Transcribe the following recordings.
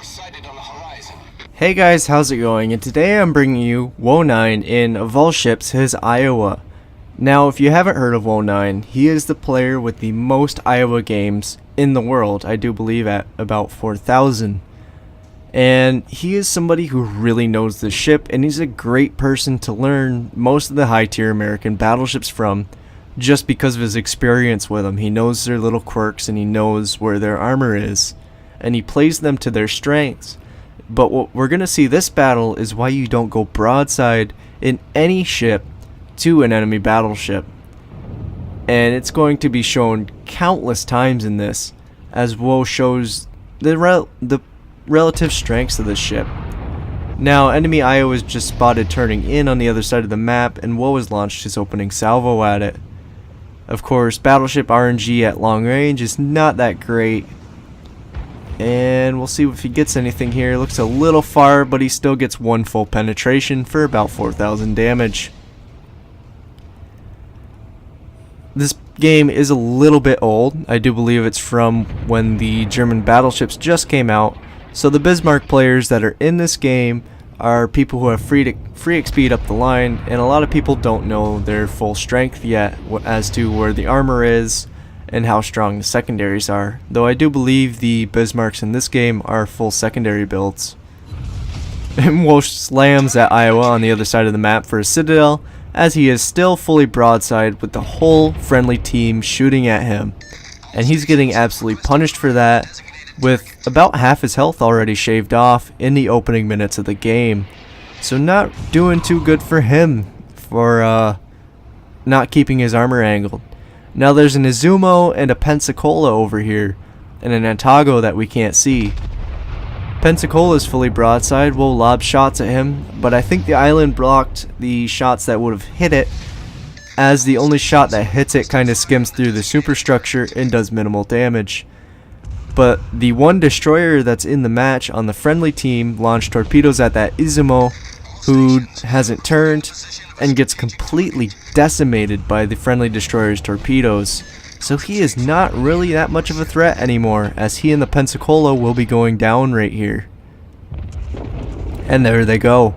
sighted on the horizon. Hey guys, how's it going? And today I'm bringing you Woe9 in, of all ships, his Iowa. Now, if you haven't heard of Woe9, he is the player with the most Iowa games in the world. I do believe at about 4,000. And he is somebody who really knows the ship, and he's a great person to learn most of the high-tier American battleships from, just because of his experience with them. He knows their little quirks, and he knows where their armor is, and he plays them to their strengths. But what we're going to see this battle is why you don't go broadside in any ship to an enemy battleship. And it's going to be shown countless times in this, as Woe shows the relative strengths of this ship. Now, enemy Iowa is just spotted turning in on the other side of the map, and Woe has launched his opening salvo at it. Of course, battleship RNG at long range is not that great, and we'll see if he gets anything here. Looks a little far, but he still gets one full penetration for about 4,000 damage. This game is a little bit old. I do believe it's from when the German battleships just came out. So the Bismarck players that are in this game are people who have free XP up the line, and a lot of people don't know their full strength yet as to where the armor is and how strong the secondaries are. Though I do believe the Bismarcks in this game are full secondary builds. And Woe slams at Iowa on the other side of the map for a citadel, as he is still fully broadside with the whole friendly team shooting at him. And he's getting absolutely punished for that, with about half his health already shaved off in the opening minutes of the game. So not doing too good for him for not keeping his armor angled. Now there's an Izumo and a Pensacola over here, and an Antago that we can't see. Pensacola is fully broadside. We'll lob shots at him, but I think the island blocked the shots that would have hit it, as the only shot that hits it kind of skims through the superstructure and does minimal damage. But the one destroyer that's in the match on the friendly team launched torpedoes at that Izumo, who hasn't turned, and gets completely decimated by the friendly destroyer's torpedoes. So he is not really that much of a threat anymore, as he and the Pensacola will be going down right here. And there they go.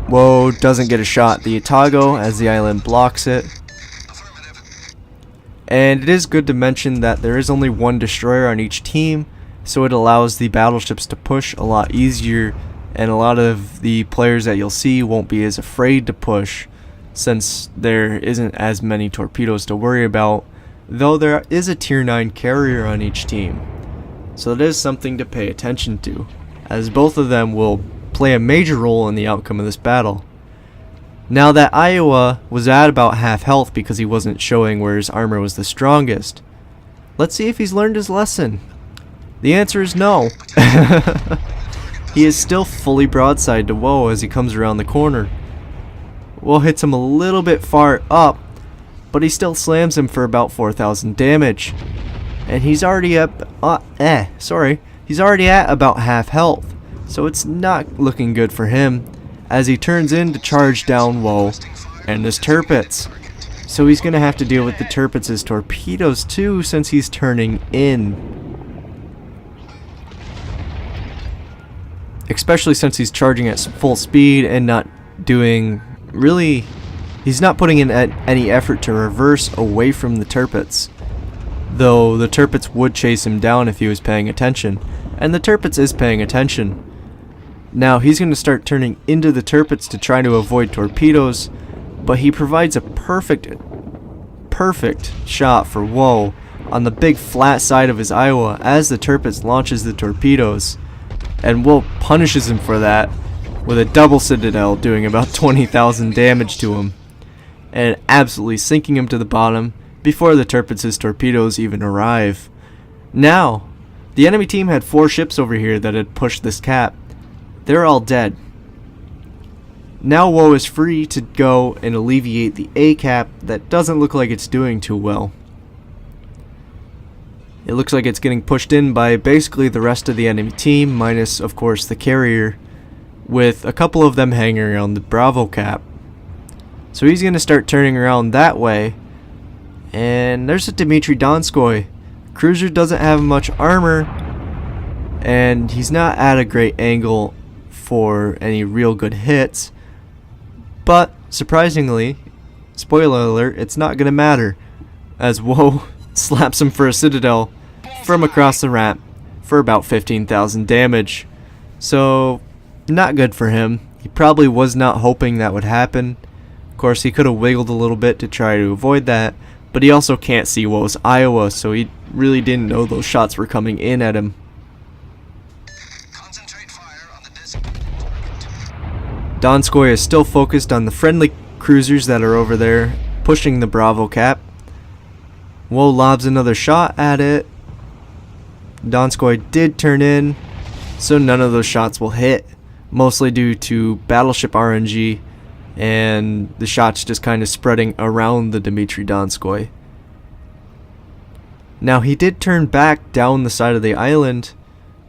Woe doesn't get a shot the Otago as the island blocks it. And it is good to mention that there is only one destroyer on each team, so it allows the battleships to push a lot easier, and a lot of the players that you'll see won't be as afraid to push, since there isn't as many torpedoes to worry about, though there is a tier 9 carrier on each team. So it is something to pay attention to, as both of them will play a major role in the outcome of this battle. Now that Iowa was at about half health because he wasn't showing where his armor was the strongest, let's see if he's learned his lesson. The answer is no. He is still fully broadside to Woe as he comes around the corner. Woe hits him a little bit far up, but he still slams him for about 4,000 damage. And he's already at he's already at about half health, so it's not looking good for him, as he turns in to charge down Woe and his turpets. So he's going to have to deal with the turpets' torpedoes too, since he's turning in. Especially since he's charging at full speed and not doing really, he's not putting in any effort to reverse away from the turpets. Though the turpets would chase him down if he was paying attention, and the turpets is paying attention. Now he's going to start turning into the turpets to try to avoid torpedoes, but he provides a perfect shot for Woe on the big flat side of his Iowa as the turpets launches the torpedoes, and Woe punishes him for that with a double citadel doing about 20,000 damage to him, and absolutely sinking him to the bottom before the turpets' torpedoes even arrive. Now, the enemy team had 4 ships over here that had pushed this cap. They're all dead. Now Woe is free to go and alleviate the A cap that doesn't look like it's doing too well. It looks like it's getting pushed in by basically the rest of the enemy team, minus of course the carrier, with a couple of them hanging around the Bravo cap. So he's going to start turning around that way, and there's a Dmitry Donskoy. Cruiser doesn't have much armor, and he's not at a great angle for any real good hits. But surprisingly, spoiler alert, it's not gonna matter, as Woe slaps him for a citadel from across the ramp for about 15,000 damage. So not good for him. He probably was not hoping that would happen. Of course, he could have wiggled a little bit to try to avoid that, but he also can't see Woe's Iowa, so he really didn't know those shots were coming in at him. Concentrate fire on the designated target. Donskoy is still focused on the friendly cruisers that are over there, pushing the Bravo cap. Woe lobs another shot at it. Donskoy did turn in, so none of those shots will hit, mostly due to battleship RNG and the shots just kind of spreading around the Dmitry Donskoy. Now he did turn back down the side of the island,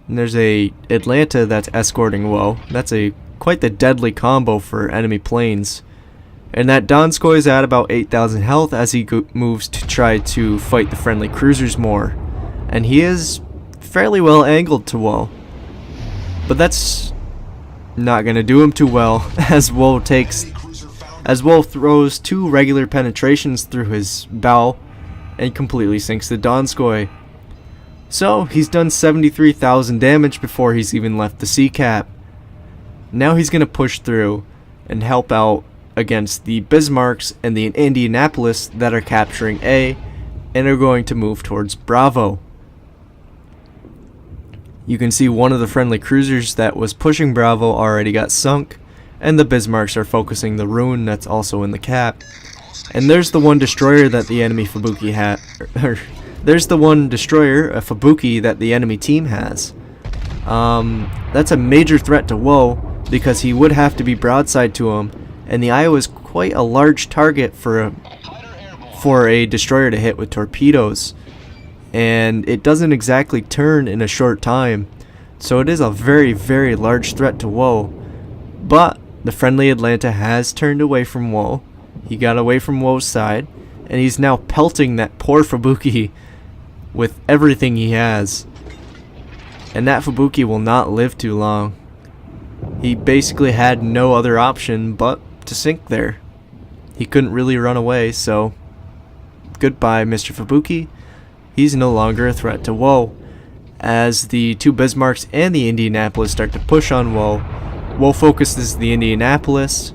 and there's a Atlanta that's escorting Woe. That's quite the deadly combo for enemy planes. And that Donskoy is at about 8,000 health as he moves to try to fight the friendly cruisers more. And he is fairly well angled to Woe. But that's not going to do him too well as Woe throws 2 regular penetrations through his bow and completely sinks the Donskoy. So he's done 73,000 damage before he's even left the sea cap. Now he's going to push through and help out against the Bismarcks and the Indianapolis that are capturing A and are going to move towards Bravo. You can see one of the friendly cruisers that was pushing Bravo already got sunk, and the Bismarcks are focusing the ruin that's also in the cap. And there's the one destroyer that the enemy Fubuki had. There's the one destroyer, a Fubuki, that the enemy team has. That's a major threat to Woe because he would have to be broadside to him, and the Iowa is quite a large target for a destroyer to hit with torpedoes. And it doesn't exactly turn in a short time, so it is a very, very large threat to Woe. But the friendly Atlanta has turned away from Woe. He got away from Woe's side, and he's now pelting that poor Fubuki with everything he has. And that Fubuki will not live too long. He basically had no other option but to sink there. He couldn't really run away, so goodbye, Mr. Fubuki. He's no longer a threat to Woe. As the 2 Bismarcks and the Indianapolis start to push on Woe, Woe focuses the Indianapolis,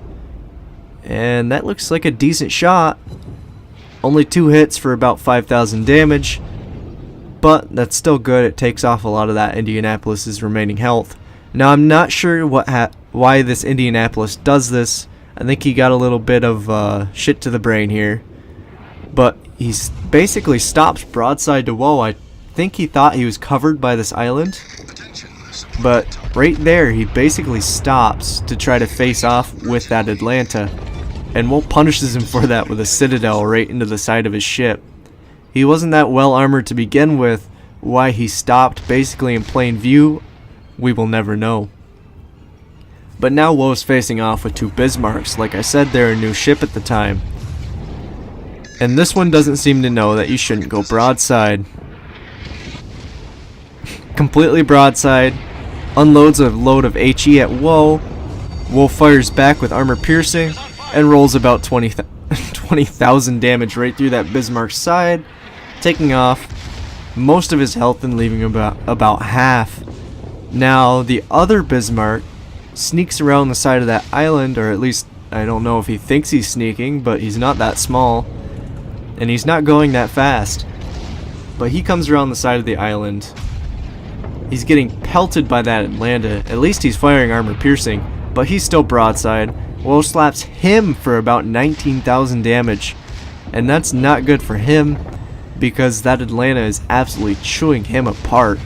and that looks like a decent shot. Only 2 hits for about 5,000 damage, but that's still good. It takes off a lot of that Indianapolis's remaining health. Now I'm not sure why this Indianapolis does this. I think he got a little bit of shit to the brain here, but he basically stops broadside to Woe. I think he thought he was covered by this island, but right there he basically stops to try to face off with that Atlanta, and Woe punishes him for that with a citadel right into the side of his ship. He wasn't that well armored to begin with. Why he stopped basically in plain view, we will never know. But now Woe's facing off with 2 Bismarcks. Like I said, they're a new ship at the time. And this one doesn't seem to know that you shouldn't go broadside. Completely broadside, unloads a load of HE at Woe. Woe fires back with armor piercing and rolls about 20,000 damage right through that Bismarck's side, taking off most of his health and leaving about half. Now the other Bismarck sneaks around the side of that island, or at least I don't know if he thinks he's sneaking, but he's not that small. And he's not going that fast. But he comes around the side of the island. He's getting pelted by that Atlanta. At least he's firing armor piercing, but he's still broadside. Woe slaps him for about 19,000 damage. And that's not good for him, because that Atlanta is absolutely chewing him apart.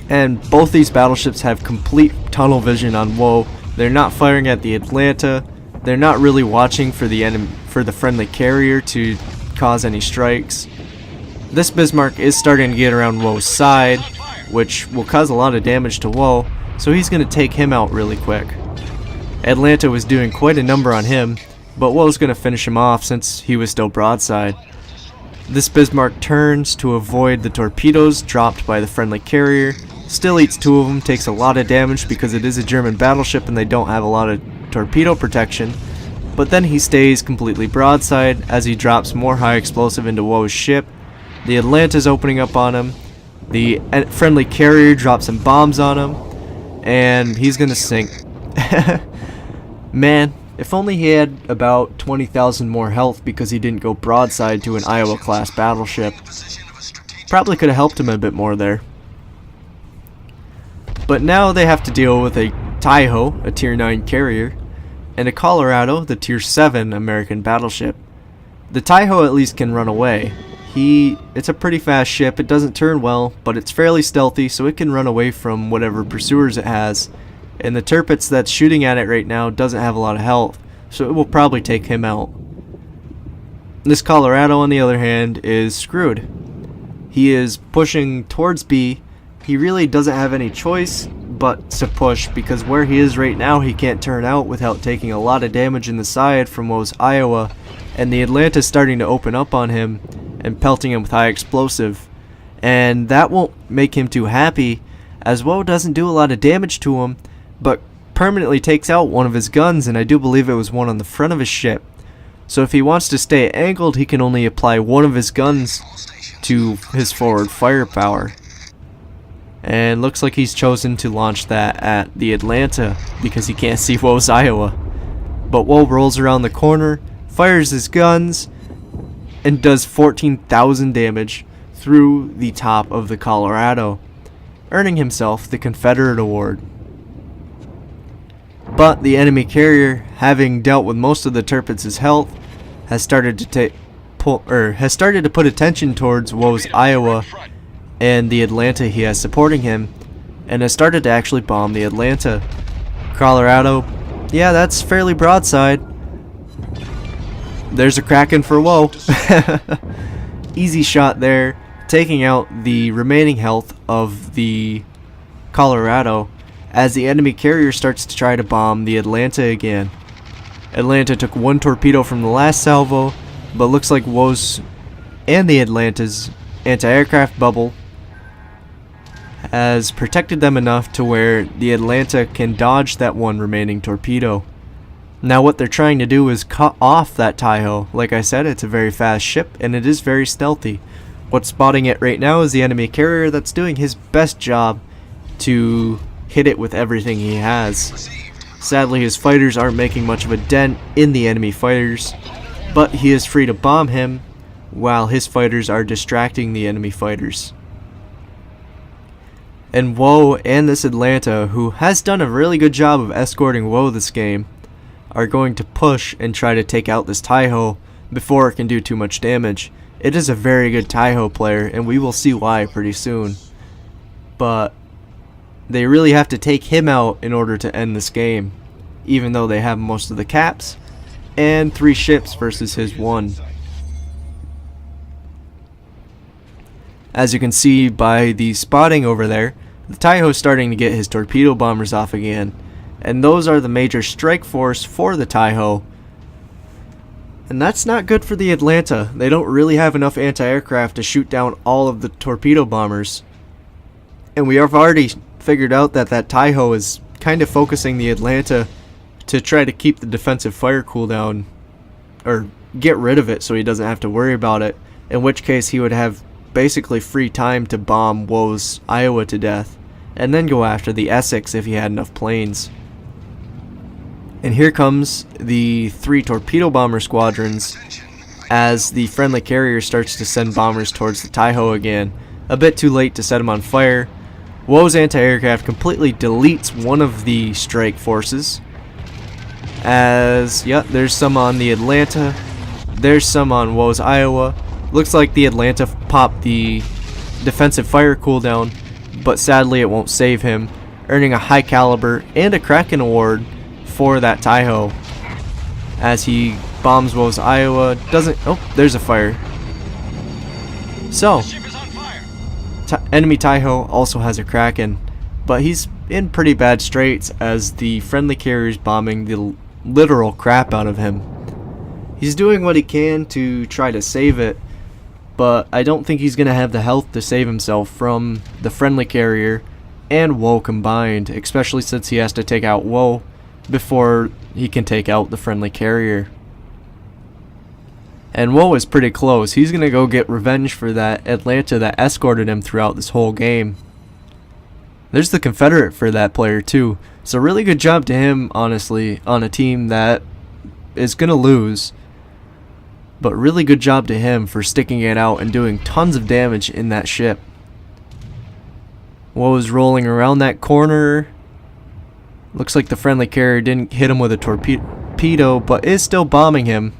And both these battleships have complete tunnel vision on Woe. They're not firing at the Atlanta. They're not really watching for the friendly carrier to cause any strikes. This Bismarck is starting to get around Woe's side, which will cause a lot of damage to Woe, so he's going to take him out really quick. Atlanta was doing quite a number on him, but Woe's going to finish him off since he was still broadside. This Bismarck turns to avoid the torpedoes dropped by the friendly carrier, still eats 2 of them, takes a lot of damage because it is a German battleship and they don't have a lot of torpedo protection, but then he stays completely broadside as he drops more high explosive into Woe's ship. The Atlanta's opening up on him, the friendly carrier drops some bombs on him, and he's gonna sink. Man, if only he had about 20,000 more health because he didn't go broadside to an Iowa class battleship. Probably could have helped him a bit more there. But now they have to deal with a Taiho, a tier 9 carrier, and a Colorado, the tier 7 American battleship. The Taiho at least can run away. It's a pretty fast ship, it doesn't turn well, but it's fairly stealthy so it can run away from whatever pursuers it has. And the Tirpitz that's shooting at it right now doesn't have a lot of health, so it will probably take him out. This Colorado, on the other hand, is screwed. He is pushing towards B. He really doesn't have any choice but to push, because where he is right now he can't turn out without taking a lot of damage in the side from Woe's Iowa, and the Atlanta's starting to open up on him and pelting him with high explosive. And that won't make him too happy, as Woe doesn't do a lot of damage to him, but permanently takes out one of his guns, and I do believe it was one on the front of his ship. So if he wants to stay angled, he can only apply one of his guns to his forward firepower. And looks like he's chosen to launch that at the Atlanta because he can't see Woe's Iowa. But Woe rolls around the corner, fires his guns, and does 14,000 damage through the top of the Colorado, earning himself the Confederate Award. But the enemy carrier, having dealt with most of the Tirpitz's health, has started to put attention towards Woe's Iowa and the Atlanta he has supporting him, and has started to actually bomb the Atlanta. Colorado, yeah, that's fairly broadside. There's a Kraken for Woe. Easy shot there, taking out the remaining health of the Colorado as the enemy carrier starts to try to bomb the Atlanta again. Atlanta took 1 torpedo from the last salvo, but looks like Woe's and the Atlanta's anti-aircraft bubble has protected them enough to where the Atlanta can dodge that 1 remaining torpedo. Now what they're trying to do is cut off that Taiho. Like I said, it's a very fast ship and it is very stealthy. What's spotting it right now is the enemy carrier that's doing his best job to hit it with everything he has. Sadly, his fighters aren't making much of a dent in the enemy fighters, but he is free to bomb him while his fighters are distracting the enemy fighters. And Woe and this Atlanta, who has done a really good job of escorting Woe this game, are going to push and try to take out this Taiho before it can do too much damage. It is a very good Taiho player, and we will see why pretty soon. But they really have to take him out in order to end this game, even though they have most of the caps and 3 ships versus his 1. As you can see by the spotting over there, the Taiho is starting to get his torpedo bombers off again, and those are the major strike force for the Taiho. And that's not good for the Atlanta. They don't really have enough anti-aircraft to shoot down all of the torpedo bombers. And we have already figured out that that Taiho is kind of focusing the Atlanta to try to keep the defensive fire cooldown, or get rid of it so he doesn't have to worry about it, in which case he would have basically free time to bomb Woe's Iowa to death, and then go after the Essex if he had enough planes. And here comes the 3 torpedo bomber squadrons as the friendly carrier starts to send bombers towards the Taiho again. A bit too late to set him on fire. Woe's anti-aircraft completely deletes one of the strike forces. As, yep, there's some on the Atlanta. There's some on Woe's Iowa. Looks like the Atlanta popped the defensive fire cooldown, but sadly it won't save him, earning a high caliber and a Kraken award for that Taiho as he bombs Woe's Iowa. Oh, there's a fire. So enemy Taiho also has a Kraken, but he's in pretty bad straits as the friendly carrier is bombing the literal crap out of him. He's doing what he can to try to save it, but I don't think he's going to have the health to save himself from the friendly carrier and Woe combined, especially since he has to take out Woe before he can take out the friendly carrier. And Woe is pretty close. He's going to go get revenge for that Atlanta that escorted him throughout this whole game. There's the Confederate for that player too. So really good job to him, honestly, on a team that is going to lose. But really good job to him for sticking it out and doing tons of damage in that ship. Woe's rolling around that corner. Looks like the friendly carrier didn't hit him with a torpedo, but is still bombing him.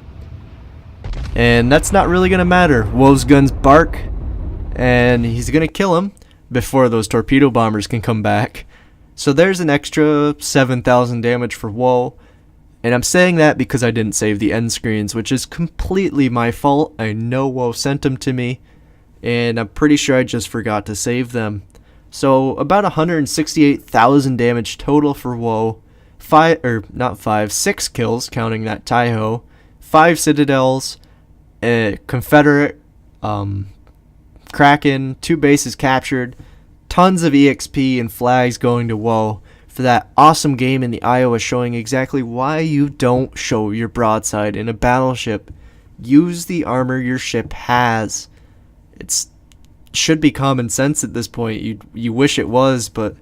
And that's not really going to matter. Woe's guns bark, and he's going to kill him before those torpedo bombers can come back. So there's an extra 7,000 damage for Woe. And I'm saying that because I didn't save the end screens, which is completely my fault. I know Woe sent them to me, and I'm pretty sure I just forgot to save them. So about 168,000 damage total for Woe. 6 kills, counting that Taiho. 5 citadels, a Confederate, Kraken, 2 bases captured, tons of EXP and flags going to Woe for that awesome game in the Iowa, showing exactly why you don't show your broadside in a battleship. Use the armor your ship has. It should be common sense at this point. You wish it was, but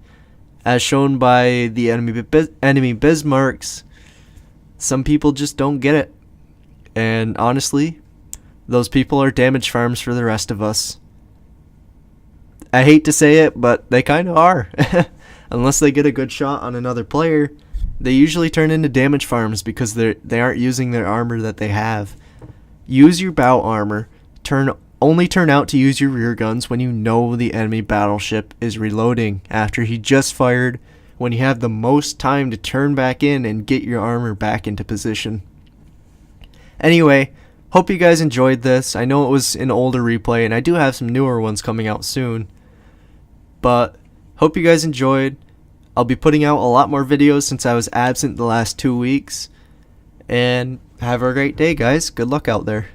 as shown by the enemy Bismarcks, some people just don't get it. And honestly, those people are damage farms for the rest of us. I hate to say it, but they kind of are. Unless they get a good shot on another player, they usually turn into damage farms because they aren't using their armor that they have. Use your bow armor. Only turn out to use your rear guns when you know the enemy battleship is reloading after he just fired, when you have the most time to turn back in and get your armor back into position. Anyway, hope you guys enjoyed this. I know it was an older replay, and I do have some newer ones coming out soon. But hope you guys enjoyed. I'll be putting out a lot more videos since I was absent the last 2 weeks. And have a great day, guys. Good luck out there.